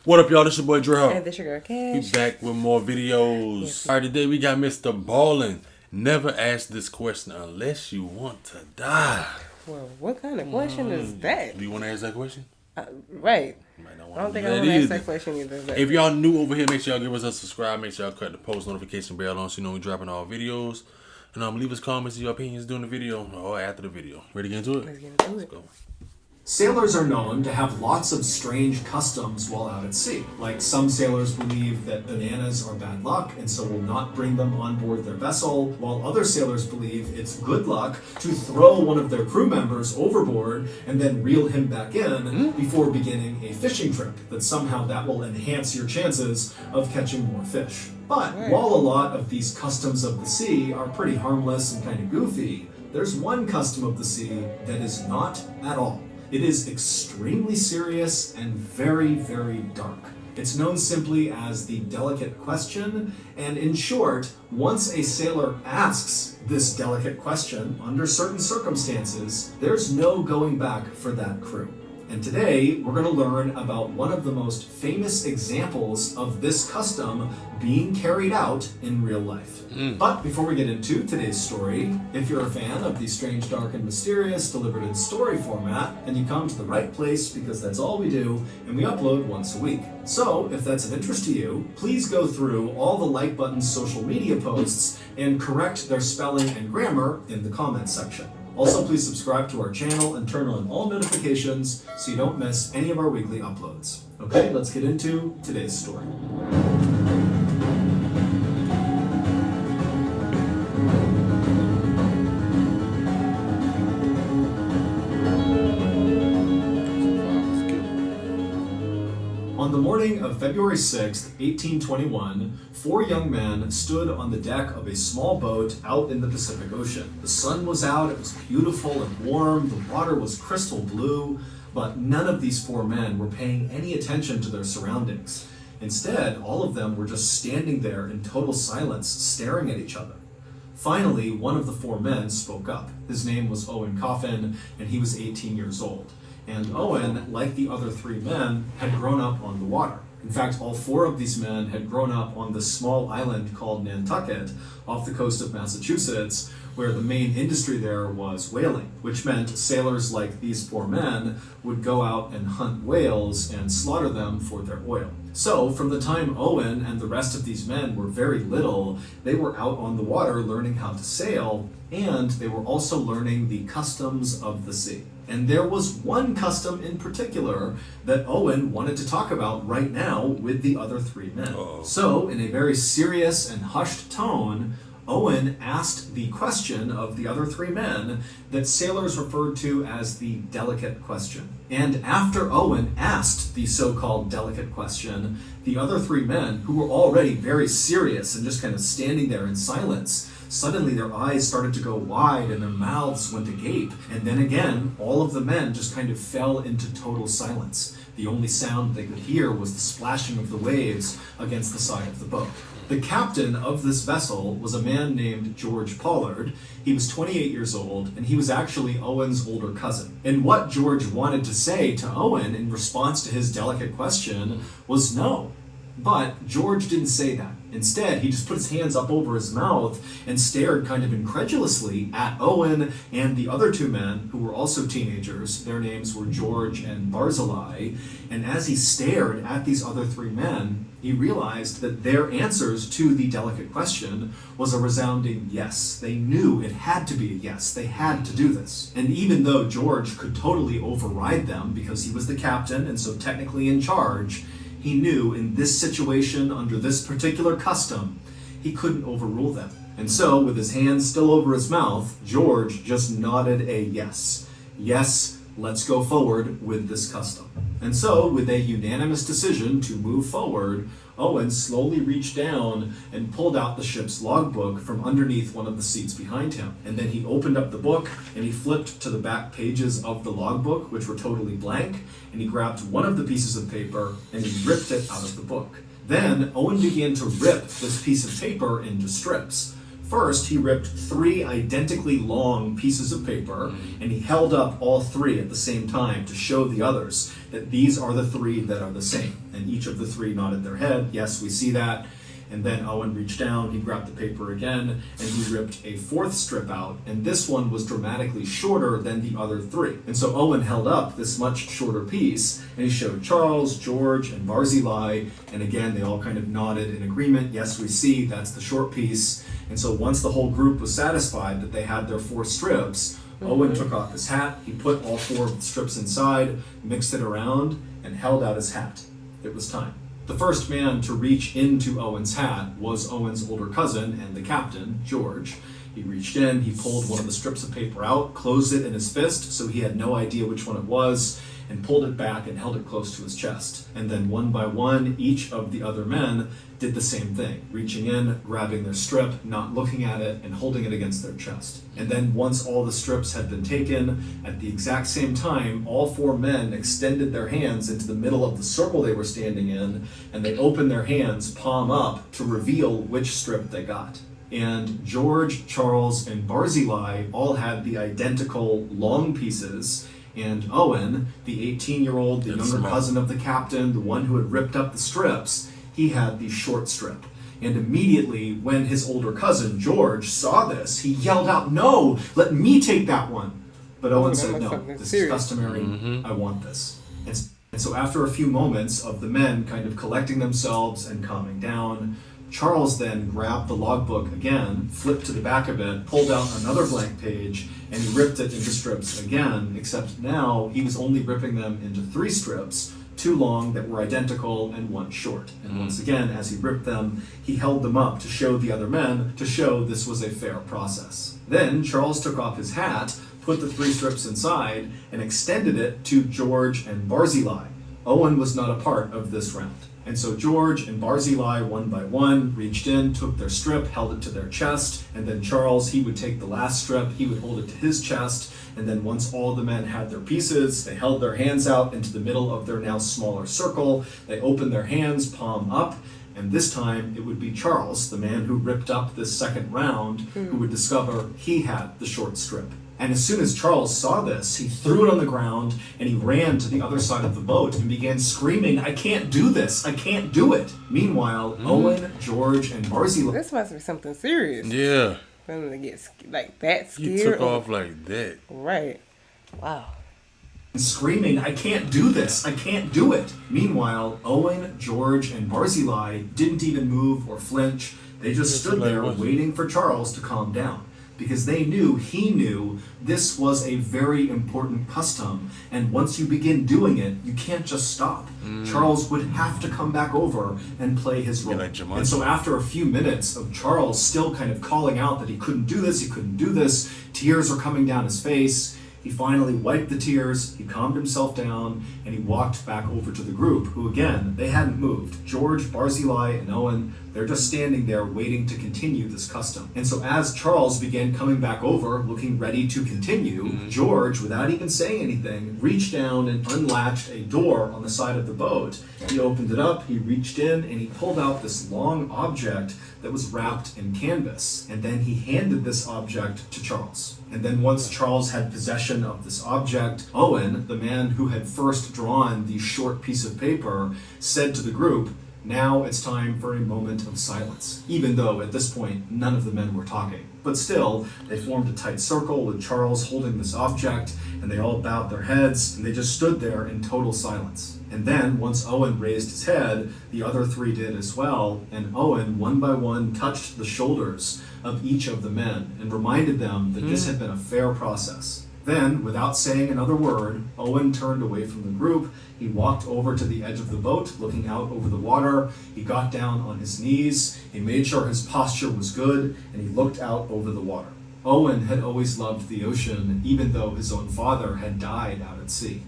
What up, y'all? This your boy Dre. And this your girl We Cash. back with more videos. Yes. Alright, today we got MrBallen. Never ask this question unless you want to die. Well, what kind of question is that? Do you want to ask that question? Right. You might not I wanna don't think do I that want to ask either. that question either. But If y'all new over here, make sure y'all give us a subscribe. Make sure y'all cut the post notification bell on so you know we dropping all videos. And leave us comments and your opinions during the video or after the video. Ready to get into it? let's get into Let's it. go. Sailors are known to have lots of strange customs while out at sea. Like some sailors believe that bananas are bad luck and so will not bring them on board their vessel, while other sailors believe it's good luck to throw one of their crew members overboard and then reel him back in before beginning a fishing trip, that somehow that will enhance your chances of catching more fish. But while a lot of these customs of the sea are pretty harmless and kind of goofy, there's one custom of the sea that is not at all. It is extremely serious and very, very dark. It's known simply as the delicate question, and in short, once a sailor asks this delicate question under certain circumstances, there's no going back for that crew. And today, we're going to learn about one of the most famous examples of this custom being carried out in real life. But before we get into today's story, if you're a fan of the strange, dark, and mysterious delivered in story format, then you come to the right place because that's all we do, and we upload once a week. So, if that's of interest to you, please go through all the like button's social media posts and correct their spelling and grammar in the comments section. Also, please subscribe to our channel and turn on all notifications so you don't miss any of our weekly uploads. Okay, let's get into today's story. On the morning of February 6th, 1821, four young men stood on the deck of a small boat out in the Pacific Ocean. The sun was out, it was beautiful and warm, the water was crystal blue, but none of these four men were paying any attention to their surroundings. Instead, all of them were just standing there in total silence, staring at each other. Finally, one of the four men spoke up. His name was Owen Coffin, and he was 18 years old. And Owen, like the other three men, had grown up on the water. In fact, all four of these men had grown up on this small island called Nantucket off the coast of Massachusetts, where the main industry there was whaling, which meant sailors like these four men would go out and hunt whales and slaughter them for their oil. So, from the time Owen and the rest of these men were very little, they were out on the water learning how to sail, and they were also learning the customs of the sea. And there was one custom in particular that Owen wanted to talk about right now with the other three men. So, in a very serious and hushed tone, Owen asked the question of the other three men that sailors referred to as the delicate question. And after Owen asked the so-called delicate question, the other three men, who were already very serious and just kind of standing there in silence, suddenly their eyes started to go wide and their mouths went agape. And then again, all of the men just kind of fell into total silence. The only sound they could hear was the splashing of the waves against the side of the boat. The captain of this vessel was a man named George Pollard. He was 28 years old, and he was actually Owen's older cousin. And what George wanted to say to Owen in response to his delicate question was no. But George didn't say that. Instead, he just put his hands up over his mouth and stared kind of incredulously at Owen and the other two men who were also teenagers. Their names were George and Barzillai. And as he stared at these other three men, he realized that their answers to the delicate question was a resounding yes. They knew it had to be a yes. They had to do this. And even though George could totally override them because he was the captain and so technically in charge, he knew in this situation, under this particular custom, he couldn't overrule them. And so, with his hands still over his mouth, George just nodded a yes. Yes, let's go forward with this custom. And so, with a unanimous decision to move forward, Owen slowly reached down and pulled out the ship's logbook from underneath one of the seats behind him. And then he opened up the book and he flipped to the back pages of the logbook, which were totally blank, and he grabbed one of the pieces of paper and he ripped it out of the book. Then Owen began to rip this piece of paper into strips. First, he ripped 3 identically long pieces of paper, and he held up all 3 at the same time to show the others that these are the 3 that are the same. And each of the 3 nodded their head. Yes, we see that. And then Owen reached down, he grabbed the paper again, and he ripped a 4th strip out, and this one was dramatically shorter than the other 3. And so Owen held up this much shorter piece, and he showed Charles, George, and Barzillai, and again, they all kind of nodded in agreement. Yes, we see, that's the short piece. And so once the whole group was satisfied that they had their 4 strips, Owen took off his hat, he put all 4 of the strips inside, mixed it around, and held out his hat. It was time. The first man to reach into Owen's hat was Owen's older cousin and the captain, George. He reached in, he pulled one of the strips of paper out, closed it in his fist so he had no idea which one it was, and pulled it back and held it close to his chest. And then one by one, each of the other men did the same thing, reaching in, grabbing their strip, not looking at it, and holding it against their chest. And then once all the strips had been taken, at the exact same time, all 4 men extended their hands into the middle of the circle they were standing in, and they opened their hands palm up to reveal which strip they got. And George, Charles, and Barzillai all had the identical long pieces, and Owen, the 18-year-old, the younger cousin of the captain, the one who had ripped up the strips, he had the short strip. And immediately, when his older cousin, George, saw this, he yelled out, "No, let me take that one." But Owen said, "No, this is customary, I want this." And so after a few moments of the men kind of collecting themselves and calming down, Charles then grabbed the logbook again, flipped to the back of it, pulled out another blank page, and he ripped it into strips again, except now he was only ripping them into 3 strips, 2 long that were identical and 1 short. And once again, as he ripped them, he held them up to show the other men, to show this was a fair process. Then Charles took off his hat, put the 3 strips inside, and extended it to George and Barzillai. Owen was not a part of this round. And so George and Barzillai, one by one, reached in, took their strip, held it to their chest, and then Charles, he would take the last strip, he would hold it to his chest, and then once all the men had their pieces, they held their hands out into the middle of their now smaller circle, they opened their hands, palm up, and this time it would be Charles, the man who ripped up this second round, who would discover he had the short strip. And as soon as Charles saw this, he threw it on the ground and he ran to the other side of the boat and began screaming, "I can't do this! I can't do it!" Meanwhile, Owen, George, and Barzillai... This must be something serious. Yeah. For them to get like that scared. He took off like that. Right. Wow. Screaming, "I can't do this! I can't do it!" Meanwhile, Owen, George, and Barzillai didn't even move or flinch. They just stood there waiting for Charles to calm down. Because they knew, he knew, this was a very important custom, and once you begin doing it, you can't just stop. Charles would have to come back over and play his role. And so after a few minutes of Charles still kind of calling out that he couldn't do this, tears are coming down his face, he finally wiped the tears, he calmed himself down, and he walked back over to the group, who again, they hadn't moved. George, Barzillai, and Owen, they're just standing there waiting to continue this custom. And so as Charles began coming back over, looking ready to continue, George, without even saying anything, reached down and unlatched a door on the side of the boat. He opened it up, he reached in, and he pulled out this long object that was wrapped in canvas. And then he handed this object to Charles. And then once Charles had possession of this object, Owen, the man who had first drawn the short piece of paper, said to the group, "Now it's time for a moment of silence," even though at this point none of the men were talking. But still, they formed a tight circle with Charles holding this object, and they all bowed their heads, and they just stood there in total silence. And then, once Owen raised his head, the other 3 did as well, and Owen, one by one, touched the shoulders of each of the men and reminded them that this had been a fair process. Then, without saying another word, Owen turned away from the group. He walked over to the edge of the boat, looking out over the water. He got down on his knees. He made sure his posture was good, and he looked out over the water. Owen had always loved the ocean, even though his own father had died out at sea.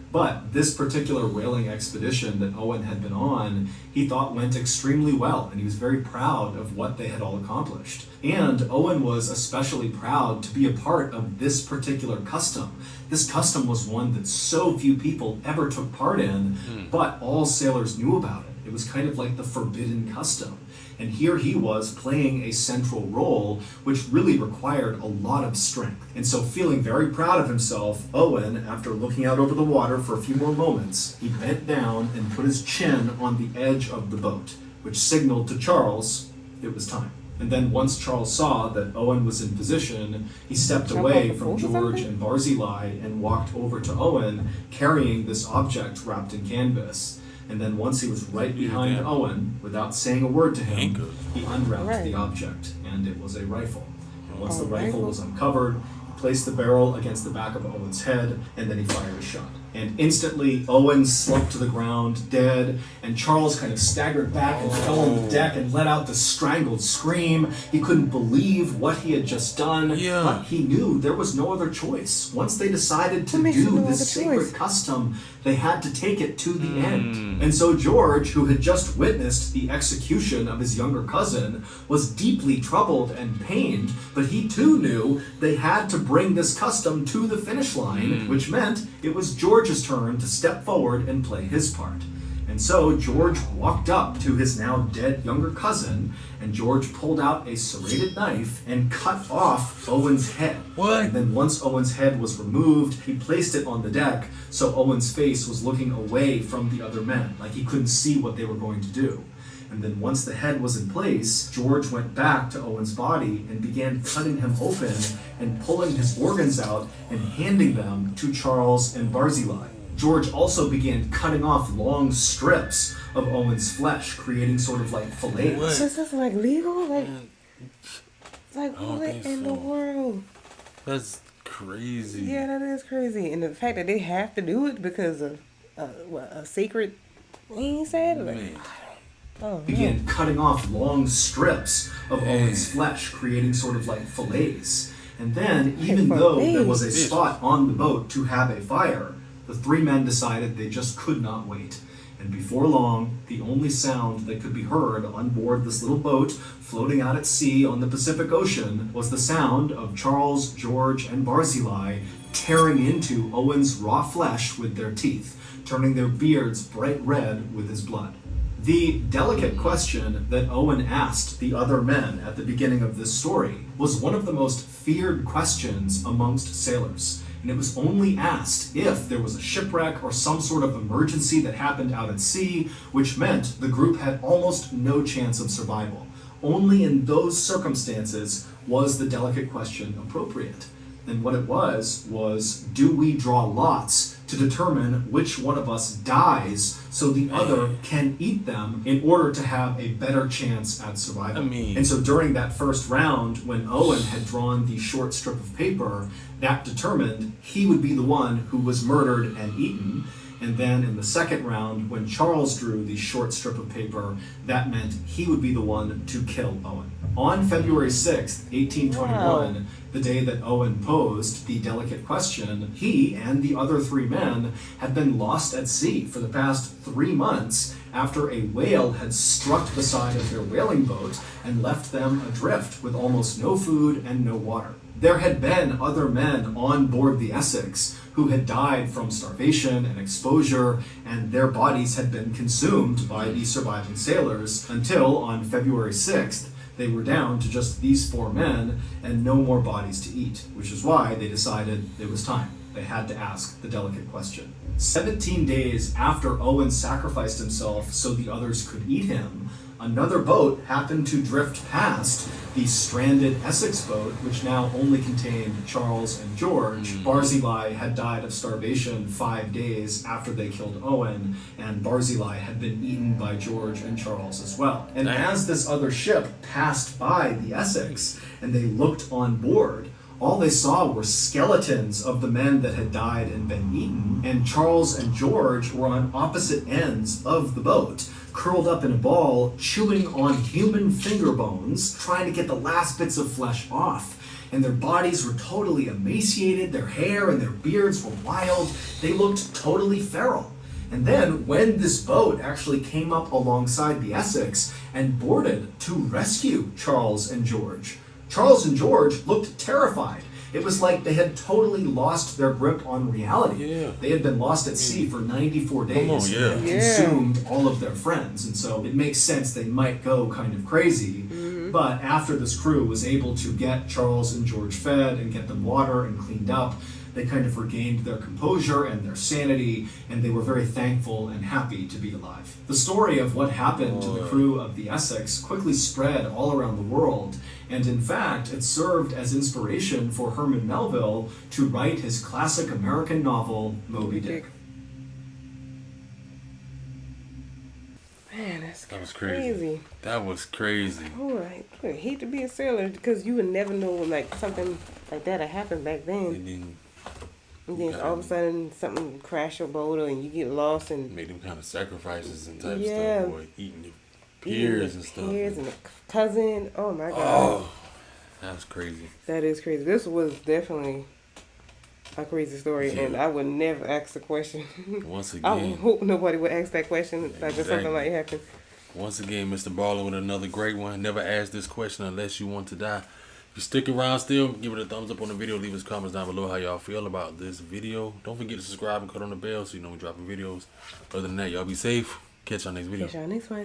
But this particular whaling expedition that Owen had been on, he thought went extremely well, and he was very proud of what they had all accomplished. And Owen was especially proud to be a part of this particular custom. This custom was one that so few people ever took part in, but all sailors knew about it. It was kind of like the forbidden custom. And here he was playing a central role, which really required a lot of strength. And so, feeling very proud of himself, Owen, after looking out over the water for a few more moments, he bent down and put his chin on the edge of the boat, which signaled to Charles it was time. And then once Charles saw that Owen was in position, he stepped away from George and Barzillai and walked over to Owen, carrying this object wrapped in canvas. And then once he was right behind Owen, without saying a word to him, he unwrapped the object, and it was a rifle. And once the rifle was uncovered, he placed the barrel against the back of Owen's head, and then he fired a shot. And instantly, Owen slumped to the ground, dead, and Charles kind of staggered back and fell on the deck and let out this strangled scream. He couldn't believe what he had just done, but he knew there was no other choice. Once they decided to do this sacred custom, they had to take it to the end. And so George, who had just witnessed the execution of his younger cousin, was deeply troubled and pained, but he too knew they had to bring this custom to the finish line, which meant it was George's turn to step forward and play his part. And so George walked up to his now dead younger cousin, and George pulled out a serrated knife and cut off Owen's head. What? And then once Owen's head was removed, he placed it on the deck so Owen's face was looking away from the other men, like he couldn't see what they were going to do. And then once the head was in place, George went back to Owen's body and began cutting him open and pulling his organs out and handing them to Charles and Barzillai. George also began cutting off long strips of Owen's flesh, creating sort of like fillets. What? Is this like legal? Like what in the world? That's crazy. Yeah, that is crazy. And the fact that they have to do it because of a secret thing said? Began cutting off long strips of Owen's flesh, creating sort of like fillets. And then, even though there was a spot on the boat to have a fire, the three men decided they just could not wait. And before long, the only sound that could be heard on board this little boat floating out at sea on the Pacific Ocean was the sound of Charles, George, and Barzillai tearing into Owen's raw flesh with their teeth, turning their beards bright red with his blood. The delicate question that Owen asked the other men at the beginning of this story was one of the most feared questions amongst sailors. And it was only asked if there was a shipwreck or some sort of emergency that happened out at sea, which meant the group had almost no chance of survival. Only in those circumstances was the delicate question appropriate. And what it was, do we draw lots to determine which one of us dies so the other can eat them in order to have a better chance at survival? And so during that first round, when Owen had drawn the short strip of paper, that determined he would be the one who was murdered and eaten. And then in the second round, when Charles drew the short strip of paper, that meant he would be the one to kill Owen. On February 6th, 1821, the day that Owen posed the delicate question, he and the other three men had been lost at sea for the past 3 months after a whale had struck the side of their whaling boat and left them adrift with almost no food and no water. There had been other men on board the Essex who had died from starvation and exposure, and their bodies had been consumed by the surviving sailors until on February 6th, they were down to just these 4 men and no more bodies to eat, which is why they decided it was time. They had to ask the delicate question. 17 days after Owen sacrificed himself so the others could eat him, another boat happened to drift past the stranded Essex boat, which now only contained Charles and George. Barzillai had died of starvation 5 days after they killed Owen, and Barzillai had been eaten by George and Charles as well. And as this other ship passed by the Essex, and they looked on board, all they saw were skeletons of the men that had died and been eaten, and Charles and George were on opposite ends of the boat, curled up in a ball, chewing on human finger bones, trying to get the last bits of flesh off. And their bodies were totally emaciated, their hair and their beards were wild, they looked totally feral. And then, when this boat actually came up alongside the Essex and boarded to rescue Charles and George, Charles and George looked terrified, It was like they had totally lost their grip on reality. Yeah. They had been lost at sea for 94 days Come on, yeah. and Yeah. consumed all of their friends. And so it makes sense they might go kind of crazy. But after this crew was able to get Charles and George fed and get them water and cleaned up, they kind of regained their composure and their sanity, and they were very thankful and happy to be alive. The story of what happened to the crew of the Essex quickly spread all around the world, and in fact, it served as inspiration for Herman Melville to write his classic American novel, Moby Dick. Man, that's That was crazy. That was crazy. Oh, I hate to be a sailor because you would never know when like something like that had happened back then. And then And then all of a sudden something crash your boat and you get lost and make them kind of sacrifices and type Yeah. stuff, boy. Eating the peers and stuff. peers and the cousin. Oh my God. Oh, that's crazy. That is crazy. This was definitely a crazy story, Yeah. and I would never ask the question. Once I again, hope nobody would ask that question like if Exactly. something like happened. Once again, MrBallen with another great one. Never ask this question unless you want to die. If you stick around still, give it a thumbs up on the video. Leave us comments down below how y'all feel about this video. Don't forget to subscribe and cut on the bell so you know we're dropping videos. Other than that, y'all be safe. Catch y'all next video. Catch y'all next one.